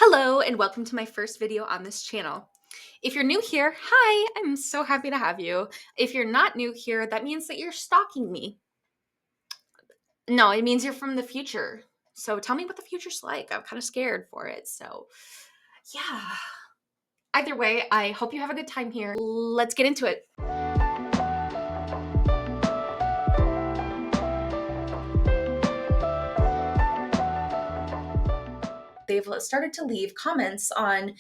Hello and welcome to my first video on this channel. If you're new here, hi, I'm so happy to have you. If you're not new here, that means that you're stalking me. No, it means you're from the future. So tell me what the future's like. I'm kind of scared for it. So yeah. Either way, I hope you have a good time here. Let's get into it. They've started to leave comments on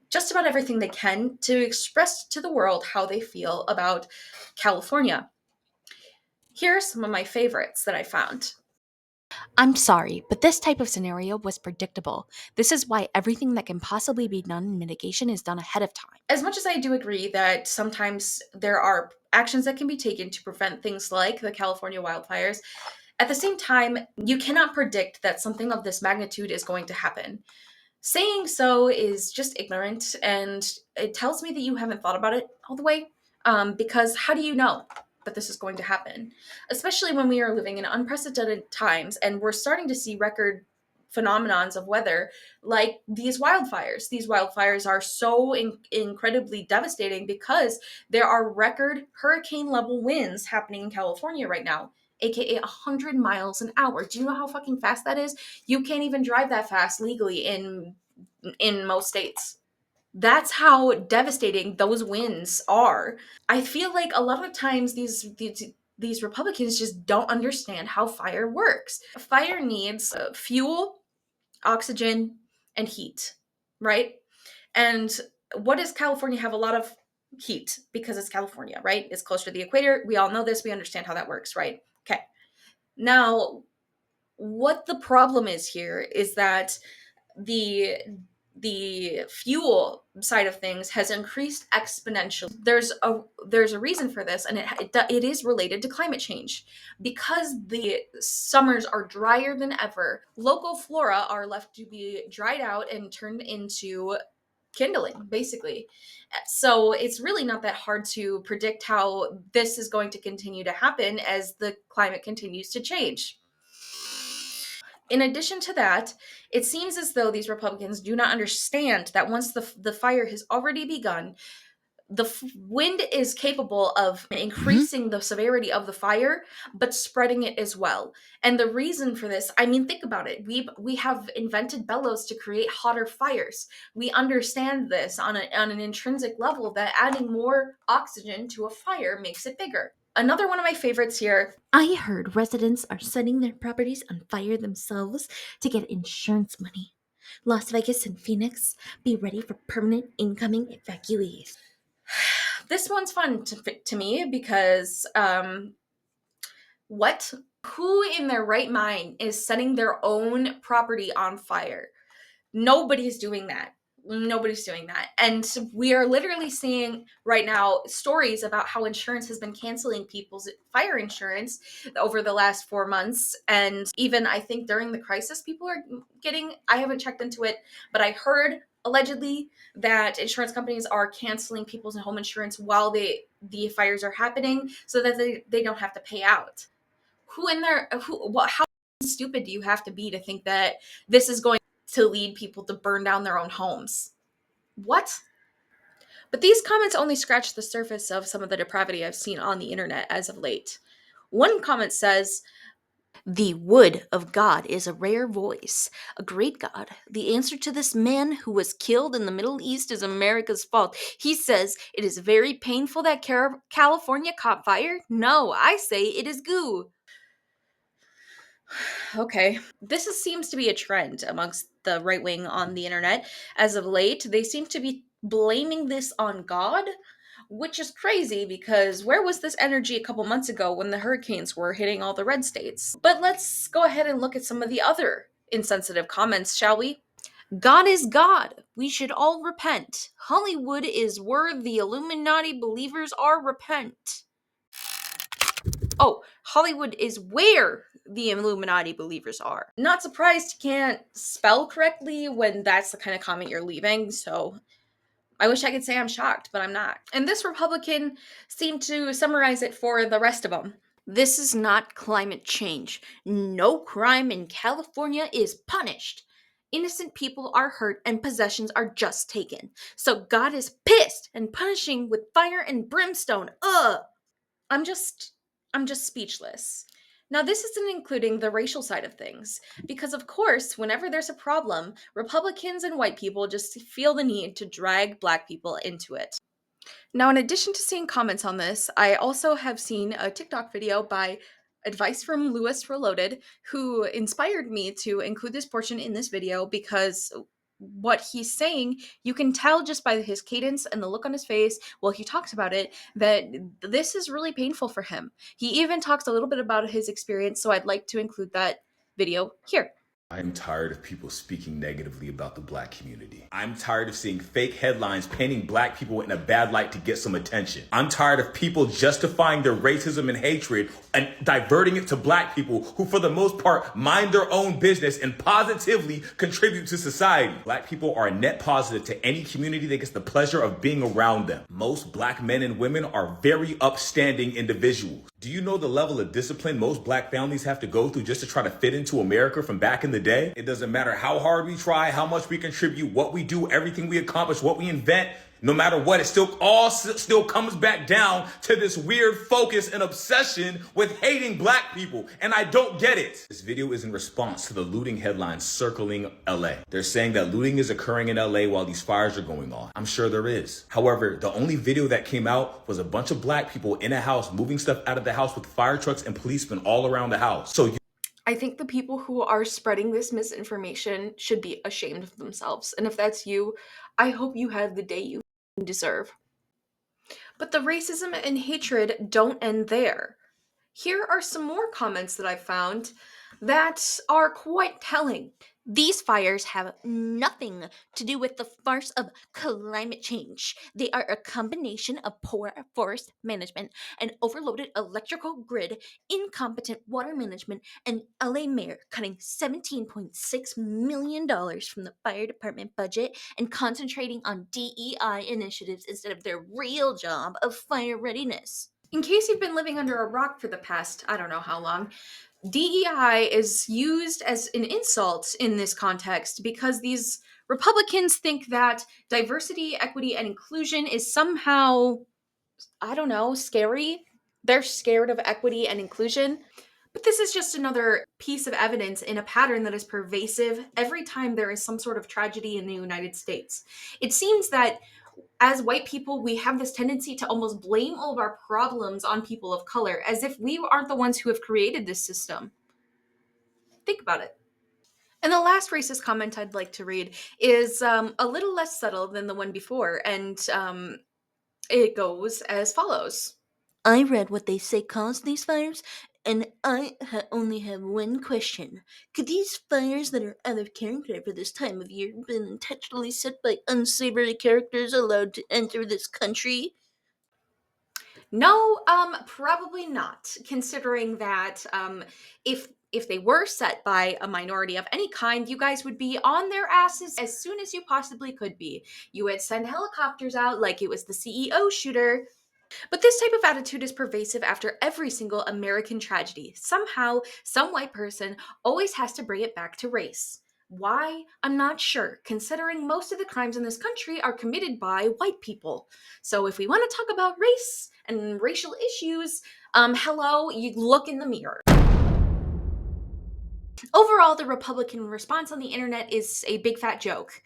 just about everything they can to express to the world how they feel about California. Here are some of my favorites that I found. I'm sorry, but this type of scenario was predictable. This is why everything that can possibly be done in mitigation is done ahead of time. As much as I do agree that sometimes there are actions that can be taken to prevent things like the California wildfires, at the same time, you cannot predict that something of this magnitude is going to happen. Saying so is just ignorant, and it tells me that you haven't thought about it all the way, because how do you know that this is going to happen? Especially when we are living in unprecedented times and we're starting to see record phenomenons of weather like these wildfires. These wildfires are so incredibly devastating because there are record hurricane level winds happening in California right now, aka 100 miles an hour. Do you know how fucking fast that is? You can't even drive that fast legally in most states. That's how devastating those winds are. I feel like a lot of times these Republicans just don't understand how fire works. Fire needs fuel, oxygen, and heat, right? And what does California have? A lot of heat because it's California, right? It's close to the equator. We all know this. We understand how that works, right? Okay. Now, what the problem is here is that the the fuel side of things has increased exponentially. There's a reason for this, and it is related to climate change. Because the summers are drier than ever, local flora are left to be dried out and turned into kindling, basically. So it's really not that hard to predict how this is going to continue to happen as the climate continues to change. In addition to that, it seems as though these Republicans do not understand that once the fire has already begun, the wind is capable of increasing the severity of the fire, but spreading it as well. And the reason for this, I mean, think about it. We have invented bellows to create hotter fires. We understand this on an intrinsic level, that adding more oxygen to a fire makes it bigger. Another one of my favorites here. I heard residents are setting their properties on fire themselves to get insurance money. Las Vegas and Phoenix, be ready for permanent incoming evacuees. This one's fun to me because what? Who in their right mind is setting their own property on fire? Nobody's doing that. Nobody's doing that. And we are literally seeing right now stories about how insurance has been canceling people's fire insurance over the last 4 months. And even I think during the crisis, people are getting, I haven't checked into it, but I heard allegedly that insurance companies are canceling people's home insurance while the fires are happening so that they don't have to pay out. How stupid do you have to be to think that this is going to lead people to burn down their own homes? What? But these comments only scratch the surface of some of the depravity I've seen on the internet as of late. One comment says, "The wood of God is a rare voice, a great God. The answer to this man who was killed in the Middle East is America's fault. He says it is very painful that California caught fire. No, I say it is goo." Okay. Seems to be a trend amongst the right wing on the internet as of late. They seem to be blaming this on God, which is crazy because where was this energy a couple months ago when the hurricanes were hitting all the red states? But let's go ahead and look at some of the other insensitive comments, shall we? God is God. We should all repent. Hollywood is where the Illuminati believers are. Repent. Oh, Hollywood is where the Illuminati believers are. Not surprised you can't spell correctly when that's the kind of comment you're leaving, so I wish I could say I'm shocked, but I'm not. And this Republican seemed to summarize it for the rest of them. This is not climate change. No crime in California is punished. Innocent people are hurt and possessions are just taken. So God is pissed and punishing with fire and brimstone. Ugh. I'm just I'm just speechless. Now, this isn't including the racial side of things, because of course, whenever there's a problem, Republicans and white people just feel the need to drag black people into it. Now, in addition to seeing comments on this, I also have seen a TikTok video by Advice from Lewis Reloaded, who inspired me to include this portion in this video because what he's saying, you can tell just by his cadence and the look on his face while he talks about it that this is really painful for him. He even talks a little bit about his experience, so I'd like to include that video here. I'm tired of people speaking negatively about the black community. I'm tired of seeing fake headlines painting black people in a bad light to get some attention. I'm tired of people justifying their racism and hatred and diverting it to black people who, for the most part, mind their own business and positively contribute to society. Black people are a net positive to any community that gets the pleasure of being around them. Most black men and women are very upstanding individuals. Do you know the level of discipline most black families have to go through just to try to fit into America from back in the day? It doesn't matter how hard we try, how much we contribute, what we do, everything we accomplish, what we invent. No matter what, it still comes back down to this weird focus and obsession with hating black people. And I don't get it. This video is in response to the looting headlines circling LA. They're saying that looting is occurring in LA while these fires are going on. I'm sure there is. However, the only video that came out was a bunch of black people in a house moving stuff out of the house with fire trucks and policemen all around the house. I think the people who are spreading this misinformation should be ashamed of themselves. And if that's you, I hope you have the day you deserve. But the racism and hatred don't end there. Here are some more comments that I found that are quite telling. These fires have nothing to do with the farce of climate change. They are a combination of poor forest management, an overloaded electrical grid, incompetent water management, and LA mayor cutting $17.6 million from the fire department budget and concentrating on DEI initiatives instead of their real job of fire readiness. In case you've been living under a rock for the past, I don't know how long, DEI is used as an insult in this context because these Republicans think that diversity, equity, and inclusion is somehow, I don't know, scary. They're scared of equity and inclusion. But this is just another piece of evidence in a pattern that is pervasive every time there is some sort of tragedy in the United States. It seems that as white people, we have this tendency to almost blame all of our problems on people of color, as if we aren't the ones who have created this system. Think about it. And the last racist comment I'd like to read is a little less subtle than the one before, and it goes as follows. I read what they say caused these fires, and I only have one question. Could these fires that are out of character for this time of year been intentionally set by unsavory characters allowed to enter this country? No, probably not. Considering that if they were set by a minority of any kind, you guys would be on their asses as soon as you possibly could be. You would send helicopters out like it was the CEO shooter. But this type of attitude is pervasive after every single American tragedy. Somehow, some white person always has to bring it back to race. Why? I'm not sure, considering most of the crimes in this country are committed by white people. So if we want to talk about race and racial issues, hello, you look in the mirror. Overall, the Republican response on the internet is a big fat joke.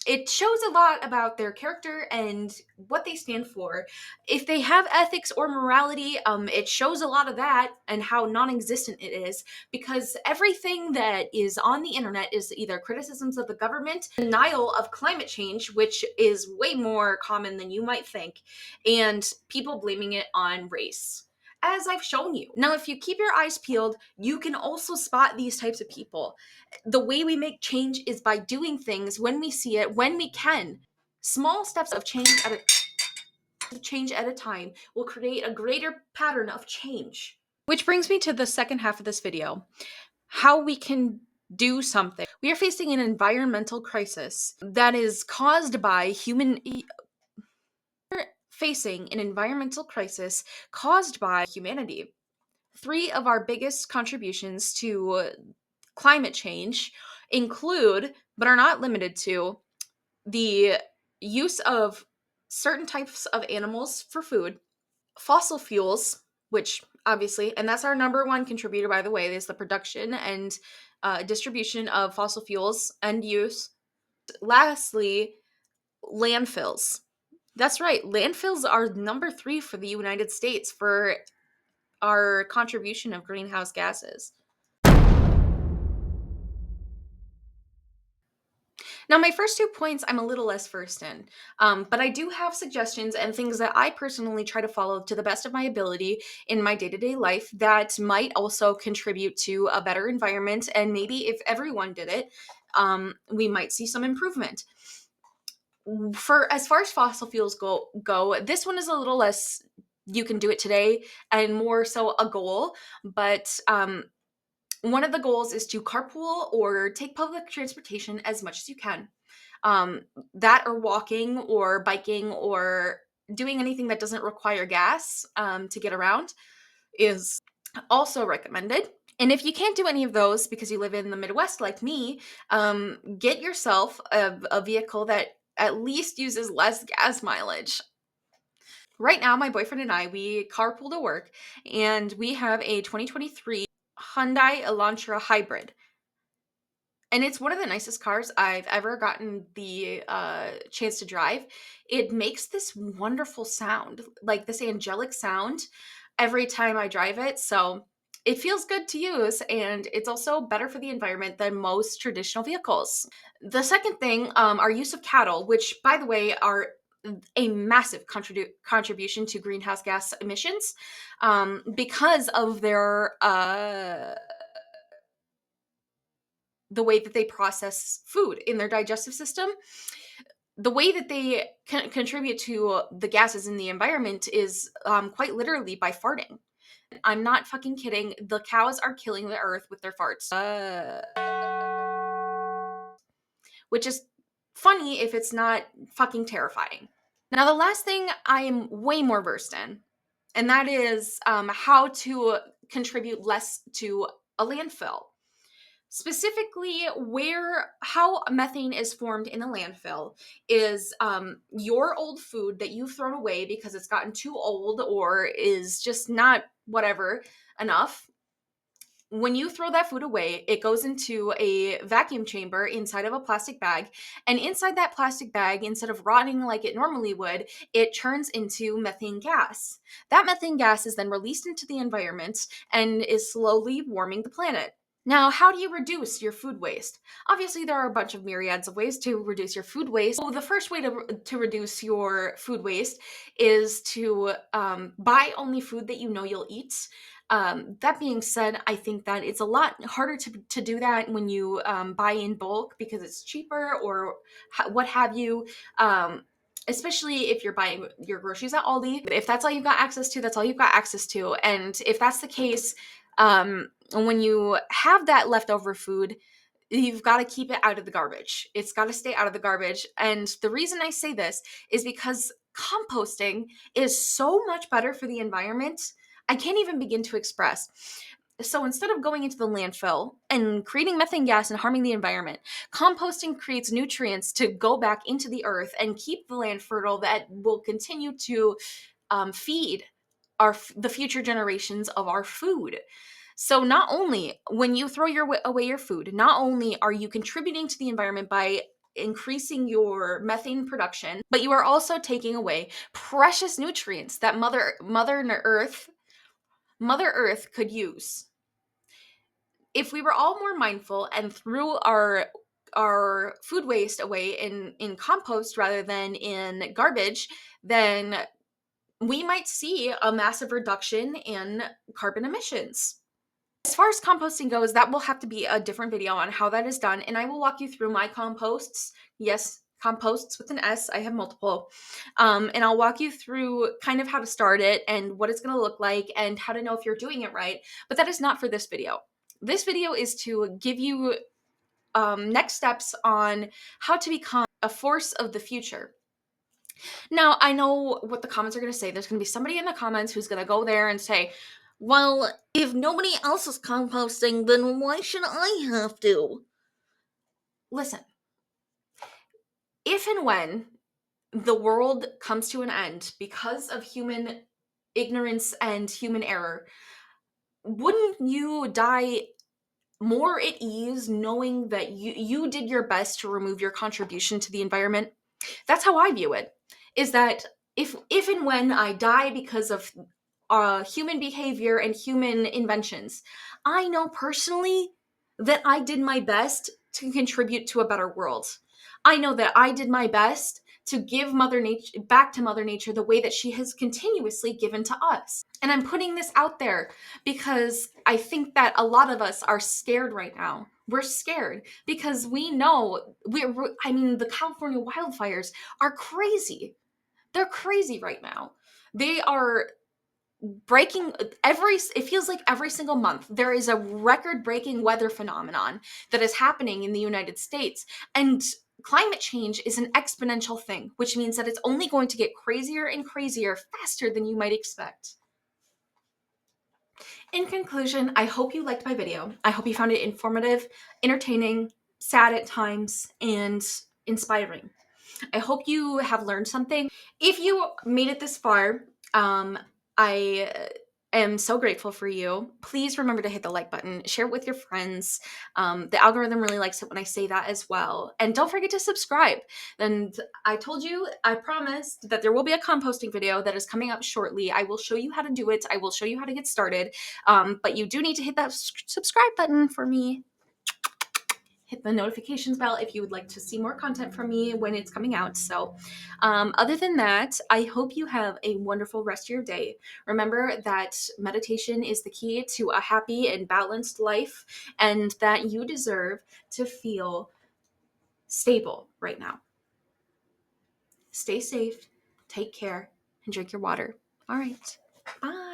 It shows a lot about their character and what they stand for. If they have ethics or morality, it shows a lot of that and how non-existent it is, because everything that is on the internet is either criticisms of the government, denial of climate change, which is way more common than you might think, and people blaming it on race, as I've shown you. Now, if you keep your eyes peeled, you can also spot these types of people. The way we make change is by doing things when we see it, when we can. Small steps of change at a time will create a greater pattern of change. Which brings me to the second half of this video, how we can do something. We are facing an environmental crisis that is caused by humanity. Three of our biggest contributions to climate change include, but are not limited to, the use of certain types of animals for food, fossil fuels, which obviously, and that's our number one contributor, by the way, is the production and distribution of fossil fuels and use. Lastly, landfills. That's right, landfills are number 3 for the United States for our contribution of greenhouse gases. Now, my first 2 points I'm a little less versed in, but I do have suggestions and things that I personally try to follow to the best of my ability in my day to day life that might also contribute to a better environment. And maybe if everyone did it, we might see some improvement. For as far as fossil fuels go, this one is a little less. You can do it today, and more so a goal. But one of the goals is to carpool or take public transportation as much as you can. That or walking or biking or doing anything that doesn't require gas to get around is also recommended. And if you can't do any of those because you live in the Midwest like me, get yourself a vehicle that at least uses less gas mileage. Right now, my boyfriend and I, we carpool to work, and we have a 2023 Hyundai Elantra Hybrid. And it's one of the nicest cars I've ever gotten the chance to drive. It makes this wonderful sound, like this angelic sound, every time I drive it. So it feels good to use, and it's also better for the environment than most traditional vehicles. The second thing, our use of cattle, which, by the way, are a massive contribution to greenhouse gas emissions because of their the way that they process food in their digestive system. The way that they contribute to the gases in the environment is quite literally by farting. I'm not fucking kidding. The cows are killing the earth with their farts. Which is funny if it's not fucking terrifying. Now, the last thing I am way more versed in, and that is how to contribute less to a landfill. Specifically, how methane is formed in a landfill is your old food that you've thrown away because it's gotten too old or is just not whatever enough. When you throw that food away, it goes into a vacuum chamber inside of a plastic bag. And inside that plastic bag, instead of rotting like it normally would, it turns into methane gas. That methane gas is then released into the environment and is slowly warming the planet. Now, how do you reduce your food waste? Obviously, there are a bunch of myriads of ways to reduce your food waste. So the first way to reduce your food waste is to buy only food that you know you'll eat. That being said, I think that it's a lot harder to do that when you buy in bulk because it's cheaper or what have you. Especially if you're buying your groceries at Aldi. If that's all you've got access to, that's all you've got access to. And if that's the case, when you have that leftover food, you've got to keep it out of the garbage. It's got to stay out of the garbage. And the reason I say this is because composting is so much better for the environment. I can't even begin to express. So instead of going into the landfill and creating methane gas and harming the environment, composting creates nutrients to go back into the earth and keep the land fertile that will continue to feed the future generations of our food. So not only when you throw away your food, not only are you contributing to the environment by increasing your methane production, but you are also taking away precious nutrients that Mother Earth could use. If we were all more mindful and threw our food waste away in compost rather than in garbage, then we might see a massive reduction in carbon emissions. As far as composting goes, that will have to be a different video on how that is done, and I will walk you through my composts. Yes, composts with an S. I have multiple. And I'll walk you through kind of how to start it and what it's going to look like and how to know if you're doing it right. But that is not for this video. This video is to give you next steps on how to become a force of the future. Now, I know what the comments are going to say. There's going to be somebody in the comments who's going to go there and say, well, if nobody else is composting, then why should I have to? Listen, if and when the world comes to an end because of human ignorance and human error, wouldn't you die more at ease knowing that you did your best to remove your contribution to the environment? That's how I view it. Is that if and when I die because of human behavior and human inventions, I know personally that I did my best to contribute to a better world. I know that I did my best to give Mother Nature back to Mother Nature the way that she has continuously given to us. And I'm putting this out there because I think that a lot of us are scared right now. We're scared because we know I mean, the California wildfires are crazy. They're crazy right now. They are breaking it feels like every single month there is a record breaking weather phenomenon that is happening in the United States, and climate change is an exponential thing, which means that it's only going to get crazier and crazier faster than you might expect. In conclusion, I hope you liked my video. I hope you found it informative, entertaining, sad at times, and inspiring. I hope you have learned something. If you made it this far, I am so grateful for you. Please remember to hit the like button, share it with your friends. The algorithm really likes it when I say that as well. And don't forget to subscribe. And I promised that there will be a composting video that is coming up shortly. I will show you how to do it. I will show you how to get started. But you do need to hit that subscribe button for me. Hit the notifications bell if you would like to see more content from me when it's coming out. So other than that, I hope you have a wonderful rest of your day. Remember that meditation is the key to a happy and balanced life, and that you deserve to feel stable right now. Stay safe, take care, and drink your water. All right, bye.